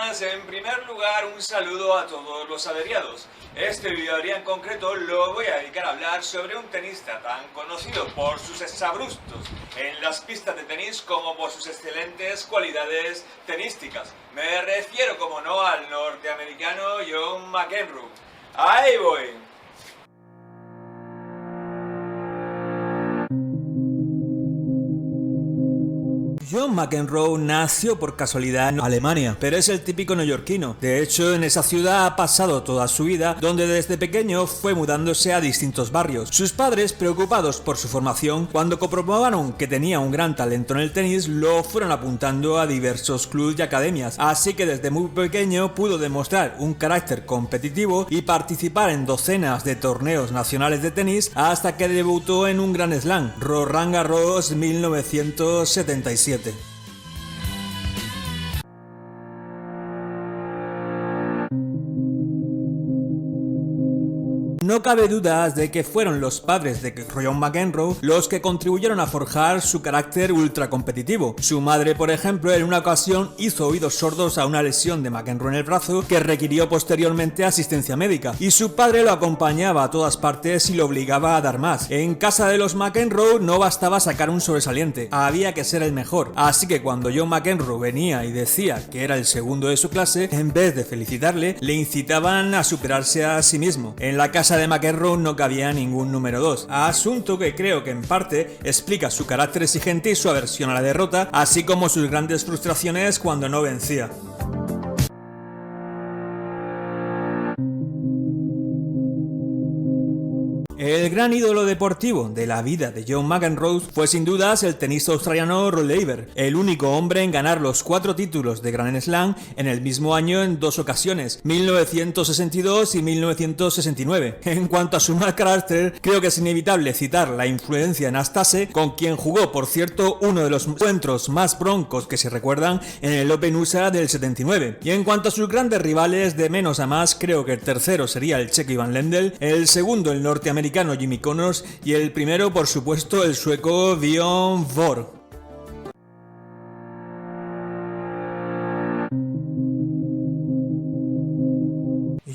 buenas, en primer lugar un saludo a todos los averiados. Este video en concreto lo voy a dedicar a hablar sobre un tenista tan conocido por sus exabruptos en las pistas de tenis como por sus excelentes cualidades tenísticas. Me refiero, como no, al norteamericano John McEnroe. ¡Ahí voy! John McEnroe nació por casualidad en Alemania, pero es el típico neoyorquino. De hecho, en esa ciudad ha pasado toda su vida, donde desde pequeño fue mudándose a distintos barrios. Sus padres, preocupados por su formación, cuando comprobaron que tenía un gran talento en el tenis, lo fueron apuntando a diversos clubes y academias, así que desde muy pequeño pudo demostrar un carácter competitivo y participar en docenas de torneos nacionales de tenis hasta que debutó en un Grand Slam, Roland Garros 1977. No cabe dudas de que fueron los padres de John McEnroe los que contribuyeron a forjar su carácter ultra competitivo. Su madre, por ejemplo, en una ocasión hizo oídos sordos a una lesión de McEnroe en el brazo que requirió posteriormente asistencia médica, y su padre lo acompañaba a todas partes y lo obligaba a dar más. En casa de los McEnroe no bastaba sacar un sobresaliente, había que ser el mejor, así que cuando John McEnroe venía y decía que era el segundo de su clase, en vez de felicitarle, le incitaban a superarse a sí mismo. En la casa de McEnroe no cabía ningún número 2, asunto que creo que en parte explica su carácter exigente y su aversión a la derrota, así como sus grandes frustraciones cuando no vencía. El gran ídolo deportivo de la vida de John McEnroe fue sin dudas el tenista australiano Rod Laver, el único hombre en ganar los 4 títulos de Grand Slam en el mismo año en 2 ocasiones, 1962 y 1969. En cuanto a su mal carácter, creo que es inevitable citar la influencia en Nastase, con quien jugó, por cierto, uno de los encuentros más broncos que se recuerdan en el Open USA del 79. Y en cuanto a sus grandes rivales, de menos a más, creo que el tercero sería el checo Ivan Lendl, el segundo el norteamericano Jimmy Connors y el primero, por supuesto, el sueco Björn Borg.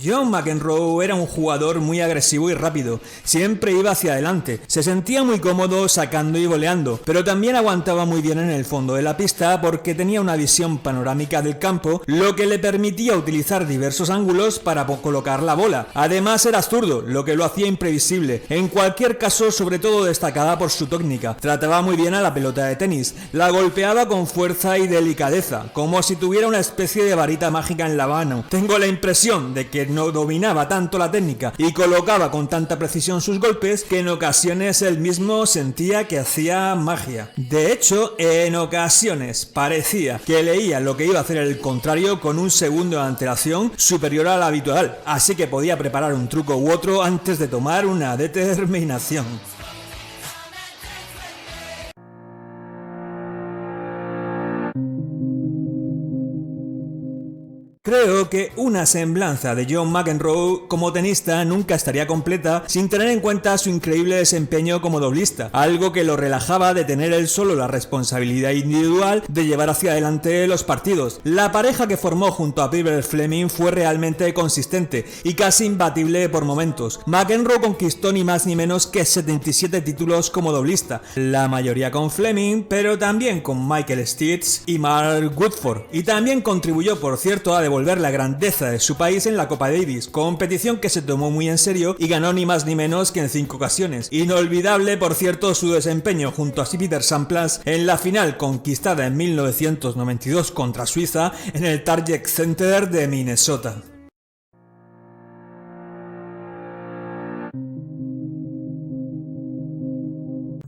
John McEnroe era un jugador muy agresivo y rápido, siempre iba hacia adelante, se sentía muy cómodo sacando y voleando, pero también aguantaba muy bien en el fondo de la pista porque tenía una visión panorámica del campo, lo que le permitía utilizar diversos ángulos para colocar la bola. Además era zurdo, lo que lo hacía imprevisible. En cualquier caso, sobre todo destacaba por su técnica, trataba muy bien a la pelota de tenis, la golpeaba con fuerza y delicadeza, como si tuviera una especie de varita mágica en la mano. Tengo la impresión de que no dominaba tanto la técnica y colocaba con tanta precisión sus golpes que en ocasiones él mismo sentía que hacía magia. De hecho, en ocasiones parecía que leía lo que iba a hacer el contrario con un segundo de antelación superior a la habitual, así que podía preparar un truco u otro antes de tomar una determinación. Creo que una semblanza de John McEnroe como tenista nunca estaría completa sin tener en cuenta su increíble desempeño como doblista, algo que lo relajaba de tener él solo la responsabilidad individual de llevar hacia adelante los partidos. La pareja que formó junto a Pebble Fleming fue realmente consistente y casi imbatible por momentos. McEnroe conquistó ni más ni menos que 77 títulos como doblista, la mayoría con Fleming, pero también con Michael Stites y Mark Woodford, y también contribuyó, por cierto, a devolver la grandeza de su país en la Copa Davis, competición que se tomó muy en serio y ganó ni más ni menos que en 5 ocasiones. Inolvidable, por cierto, su desempeño junto a Peter Sampras en la final conquistada en 1992 contra Suiza en el Target Center de Minnesota.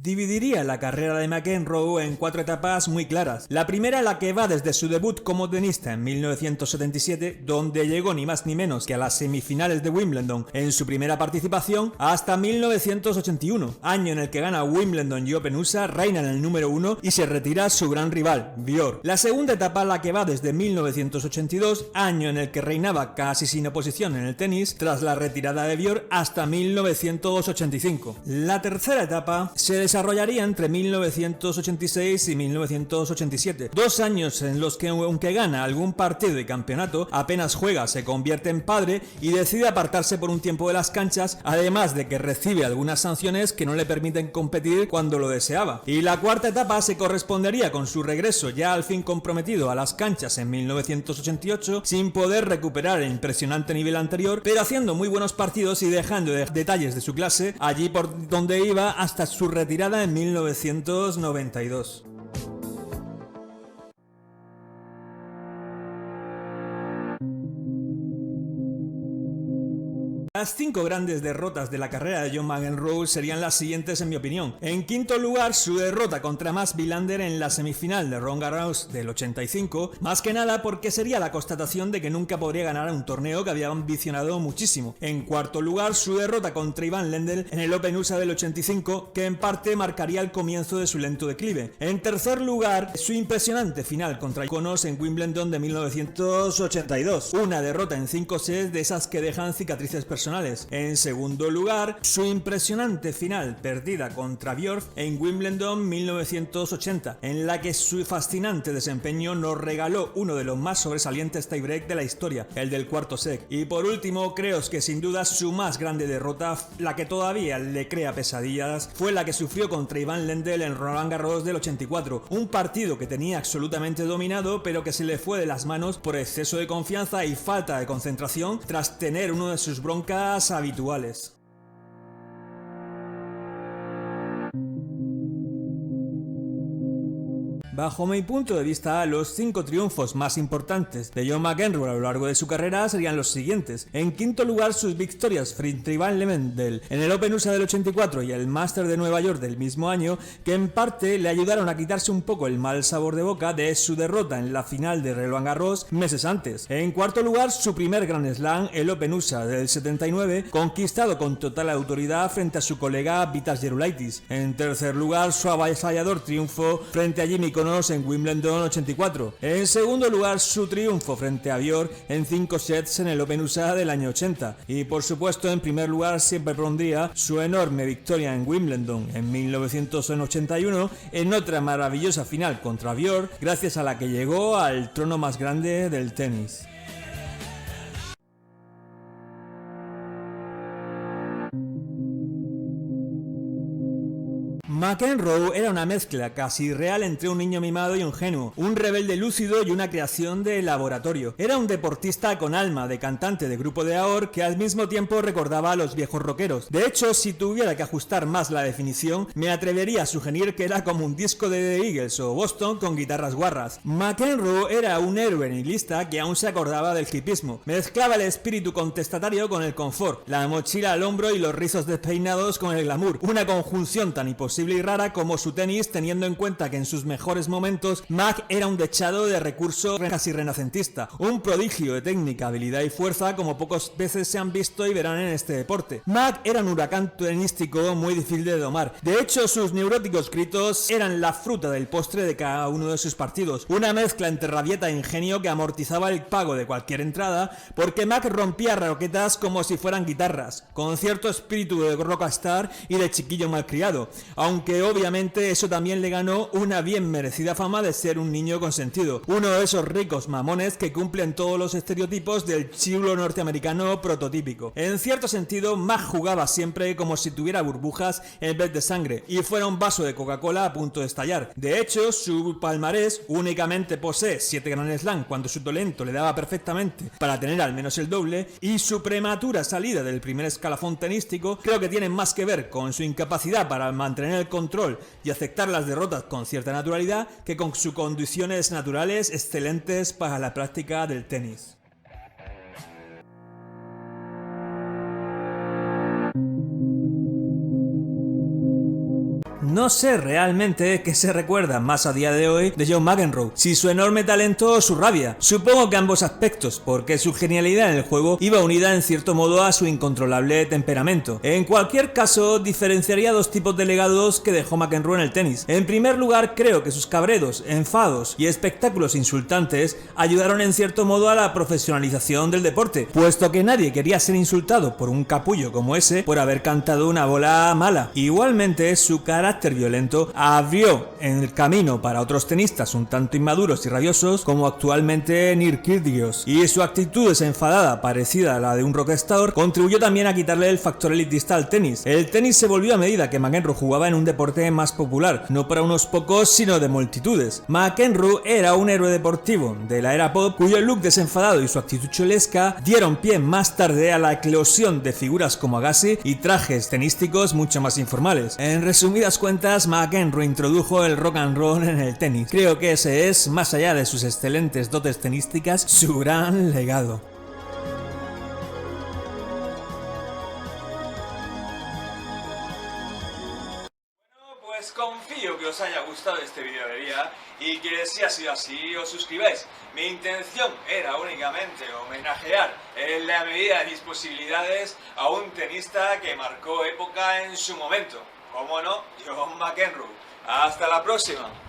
Dividiría la carrera de McEnroe en 4 etapas muy claras. La primera, la que va desde su debut como tenista en 1977, donde llegó ni más ni menos que a las semifinales de Wimbledon en su primera participación, hasta 1981, año en el que gana Wimbledon y Open USA, reina en el número 1 y se retira su gran rival, Björn. La segunda etapa, la que va desde 1982, año en el que reinaba casi sin oposición en el tenis, tras la retirada de Björn, hasta 1985. La tercera etapa se desarrollaría entre entre 1986 y 1987, 2 años en los que aunque gana algún partido y campeonato, apenas juega, se convierte en padre y decide apartarse por un tiempo de las canchas, además de que recibe algunas sanciones que no le permiten competir cuando lo deseaba. Y la cuarta etapa se correspondería con su regreso ya al fin comprometido a las canchas en 1988, sin poder recuperar el impresionante nivel anterior, pero haciendo muy buenos partidos y dejando detalles de su clase allí por donde iba hasta su retirada en 1992. Las 5 grandes derrotas de la carrera de John McEnroe serían las siguientes en mi opinión. En quinto lugar, su derrota contra Mats Wilander en la semifinal de Roland Garros del 85, más que nada porque sería la constatación de que nunca podría ganar un torneo que había ambicionado muchísimo. En cuarto lugar, su derrota contra Ivan Lendl en el Open USA del 85, que en parte marcaría el comienzo de su lento declive. En tercer lugar, su impresionante final contra Connors en Wimbledon de 1982, una derrota en 5 sets de esas que dejan cicatrices personales. En segundo lugar, su impresionante final perdida contra Björk en Wimbledon 1980, en la que su fascinante desempeño nos regaló uno de los más sobresalientes tiebreak de la historia, el del cuarto set. Y por último, creo que sin duda su más grande derrota, la que todavía le crea pesadillas, fue la que sufrió contra Ivan Lendl en Roland Garros del 84, un partido que tenía absolutamente dominado, pero que se le fue de las manos por exceso de confianza y falta de concentración tras tener uno de sus broncas habituales. Bajo mi punto de vista, los 5 triunfos más importantes de John McEnroe a lo largo de su carrera serían los siguientes. En quinto lugar, sus victorias frente a Ivan Lendl en el Open USA del 84 y el Masters de Nueva York del mismo año, que en parte le ayudaron a quitarse un poco el mal sabor de boca de su derrota en la final de Roland Garros meses antes. En cuarto lugar, su primer Grand Slam, el Open USA del 79, conquistado con total autoridad frente a su colega Vitas Gerulaitis. En tercer lugar, su avasallador triunfo frente a Jimmy Connors en Wimbledon 84. En segundo lugar, su triunfo frente a Björk en 5 sets en el Open USA del año 80. Y por supuesto, en primer lugar, siempre pondría su enorme victoria en Wimbledon en 1981 en otra maravillosa final contra Björk, gracias a la que llegó al trono más grande del tenis. McEnroe era una mezcla casi real entre un niño mimado y un ingenuo, un rebelde lúcido y una creación de laboratorio. Era un deportista con alma de cantante de grupo de AOR que al mismo tiempo recordaba a los viejos rockeros. De hecho, si tuviera que ajustar más la definición, me atrevería a sugerir que era como un disco de The Eagles o Boston con guitarras guarras. McEnroe era un héroe nihilista que aún se acordaba del hipismo. Mezclaba el espíritu contestatario con el confort, la mochila al hombro y los rizos despeinados con el glamour, una conjunción tan imposible y rara como su tenis, teniendo en cuenta que en sus mejores momentos Mac era un dechado de recurso casi renacentista, un prodigio de técnica, habilidad y fuerza como pocas veces se han visto y verán en este deporte. Mac era un huracán tenístico muy difícil de domar. De hecho, sus neuróticos gritos eran la fruta del postre de cada uno de sus partidos, una mezcla entre rabieta e ingenio que amortizaba el pago de cualquier entrada, porque Mac rompía raquetas como si fueran guitarras, con cierto espíritu de rockstar y de chiquillo malcriado, aunque obviamente eso también le ganó una bien merecida fama de ser un niño consentido, uno de esos ricos mamones que cumplen todos los estereotipos del chulo norteamericano prototípico. En cierto sentido, Mac jugaba siempre como si tuviera burbujas en vez de sangre y fuera un vaso de Coca-Cola a punto de estallar. De hecho, su palmarés únicamente posee 7 Grand Slam cuando su talento le daba perfectamente para tener al menos el doble, y su prematura salida del primer escalafón tenístico creo que tiene más que ver con su incapacidad para mantener el control y aceptar las derrotas con cierta naturalidad que con sus condiciones naturales excelentes para la práctica del tenis. No sé realmente qué se recuerda más a día de hoy de John McEnroe, si su enorme talento o su rabia. Supongo que ambos aspectos, porque su genialidad en el juego iba unida en cierto modo a su incontrolable temperamento. En cualquier caso, diferenciaría dos tipos de legados que dejó McEnroe en el tenis. En primer lugar, creo que sus cabreros, enfados y espectáculos insultantes ayudaron en cierto modo a la profesionalización del deporte, puesto que nadie quería ser insultado por un capullo como ese por haber cantado una bola mala. Igualmente, su carácter carácter violento abrió el camino para otros tenistas un tanto inmaduros y rabiosos como actualmente Nick Kyrgios, y su actitud desenfadada parecida a la de un rockstar contribuyó también a quitarle el factor elitista al tenis. El tenis se volvió a medida que McEnroe jugaba en un deporte más popular, no para unos pocos sino de multitudes. McEnroe era un héroe deportivo de la era pop cuyo look desenfadado y su actitud chulesca dieron pie más tarde a la eclosión de figuras como Agassi y trajes tenísticos mucho más informales. En resumidas cuentas, McEnroe introdujo el rock and roll en el tenis. Creo que ese es, más allá de sus excelentes dotes tenísticas, su gran legado. Pues confío que os haya gustado este vídeo de día y que si ha sido así os suscribáis. Mi intención era únicamente homenajear en la medida de mis posibilidades a un tenista que marcó época en su momento. Cómo no, John McEnroe. Hasta la próxima.